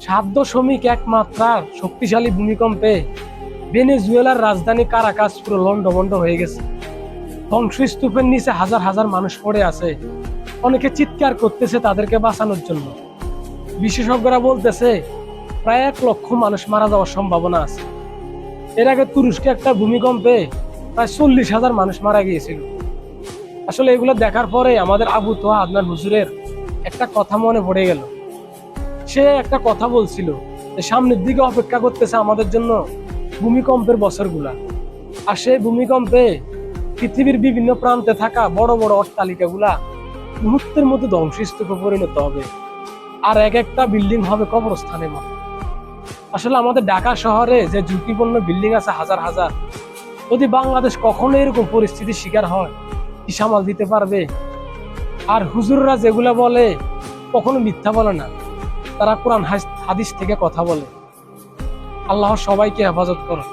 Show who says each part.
Speaker 1: 7.1 মাত্রার শক্তিশালী ভূমিকম্পে ভেনেজুয়েলার রাজধানী কারাকাস পুরো লন্ডভন্ড হয়ে গেছে। ধ্বংসস্তূপের নিচে হাজার হাজার মানুষ পড়ে আছে। অনেকে চিৎকার করতেছে তাদেরকে বাঁচানোর জন্য। বিশেষজ্ঞরা বলতেছে প্রায় 1 লক্ষ মানুষ মারা যাওয়ার সম্ভাবনা আছে। এর আগে তুরস্কে একটা ভূমিকম্পে প্রায় 40,000 মানুষ মারা গিয়েছিল। আসলে এগুলো দেখার পরে আমাদের আবু তোহা আদনান হুজুরের একটা কথা মনে পড়ে গেল। সে একটা কথা বলছিল যে সামনের দিকে অপেক্ষা করতেছে আমাদের জন্য ভূমিকম্পের বছরগুলা। আর সেই ভূমিকম্পে পৃথিবীর বিভিন্ন প্রান্তে থাকা বড় বড় অট্টালিকাগুলা মুহূর্তের মধ্যে ধ্বংসস্তূপে পরিণত হবে, আর এক একটা বিল্ডিং হবে কবরস্থানের মতো। আসলে আমাদের ঢাকা শহরে যে ঝুঁকিপূর্ণ বিল্ডিং আছে হাজার হাজার, যদি বাংলাদেশ কখনো এরকম পরিস্থিতির শিকার হয়, কি সামাল দিতে পারবে? আর হুজুররা যেগুলা বলে কখনো মিথ্যা বলে না, তারা কোরআন হাদিস থেকে কথা বলে। আল্লাহ সবাইকে হেফাজত করো।